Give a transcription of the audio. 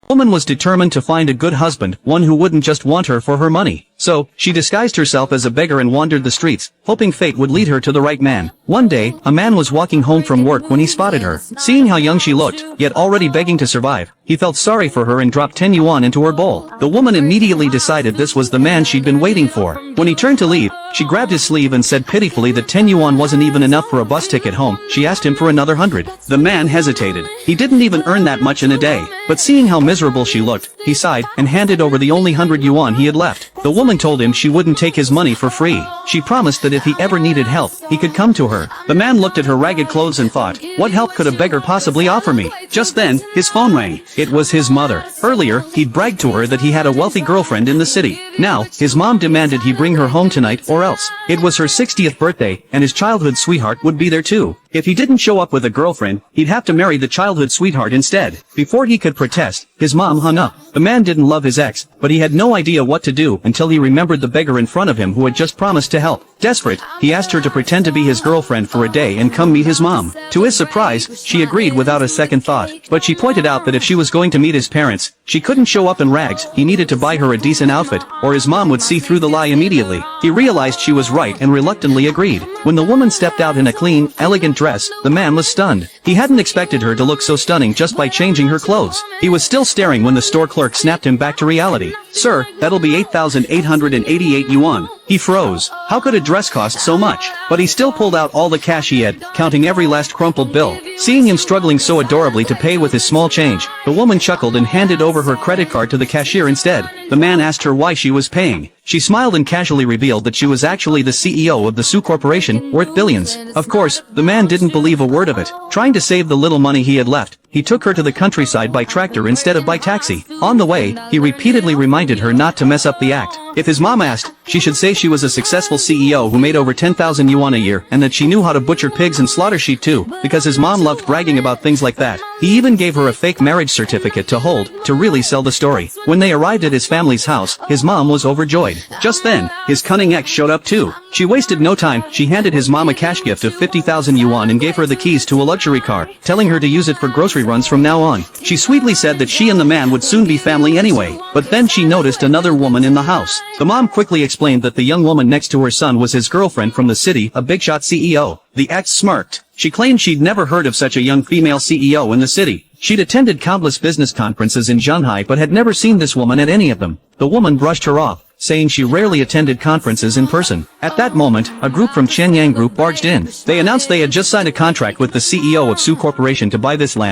The woman was determined to find a good husband, one who wouldn't just want her for her money. So, she disguised herself as a beggar and wandered the streets, hoping fate would lead her to the right man. One day, a man was walking home from work when he spotted her. Seeing how young she looked, yet already begging to survive, he felt sorry for her and dropped 10 yuan into her bowl. The woman immediately decided this was the man she'd been waiting for. When he turned to leave, she grabbed his sleeve and said pitifully that 10 yuan wasn't even enough for a bus ticket home. She asked him for another 100. The man hesitated. He didn't even earn that much in a day. But seeing how miserable she looked, he sighed and handed over the only 100 yuan he had left. The woman told him she wouldn't take his money for free. She promised that if he ever needed help, he could come to her. The man looked at her ragged clothes and thought, what help could a beggar possibly offer me? Just then, his phone rang. It was his mother. Earlier, he'd bragged to her that he had a wealthy girlfriend in the city. Now, his mom demanded he bring her home tonight or else. It was her 60th birthday, and his childhood sweetheart would be there too. If he didn't show up with a girlfriend, he'd have to marry the childhood sweetheart instead. Before he could protest, his mom hung up. The man didn't love his ex, but he had no idea what to do until he remembered the beggar in front of him who had just promised to help. Desperate, he asked her to pretend to be his girlfriend for a day and come meet his mom. To his surprise, she agreed without a second thought. But she pointed out that if she was going to meet his parents, she couldn't show up in rags. He needed to buy her a decent outfit, or his mom would see through the lie immediately. He realized she was right and reluctantly agreed. When the woman stepped out in a clean, elegant dress, the man was stunned. He hadn't expected her to look so stunning just by changing her clothes. He was still staring when the store clerk snapped him back to reality. Sir, that'll be 8,888 yuan. He froze. How could a dress cost so much? But he still pulled out all the cash he had, counting every last crumpled bill. Seeing him struggling so adorably to pay with his small change, the woman chuckled and handed over her credit card to the cashier instead. The man asked her why she was paying. She smiled and casually revealed that she was actually the CEO of the Su Corporation, worth billions. Of course, the man didn't believe a word of it. Trying to save the little money he had left, he took her to the countryside by tractor instead of by taxi. On the way, he repeatedly reminded her not to mess up the act. If his mom asked, she should say she was a successful CEO who made over 10,000 yuan a year and that she knew how to butcher pigs and slaughter sheep too, because his mom loved bragging about things like that. He even gave her a fake marriage certificate to hold, to really sell the story. When they arrived at his family's house, his mom was overjoyed. Just then, his cunning ex showed up too. She wasted no time. She handed his mom a cash gift of 50,000 yuan and gave her the keys to a luxury car, telling her to use it for grocery runs from now on. She sweetly said that she and the man would soon be family anyway. But then she noticed another woman in the house. The mom quickly explained that the young woman next to her son was his girlfriend from the city, a big shot CEO. The ex smirked. She claimed she'd never heard of such a young female CEO in the city. She'd attended countless business conferences in Shanghai but had never seen this woman at any of them. The woman brushed her off, saying she rarely attended conferences in person. At that moment, a group from Shenyang Group barged in. They announced they had just signed a contract with the CEO of Su Corporation to buy this land.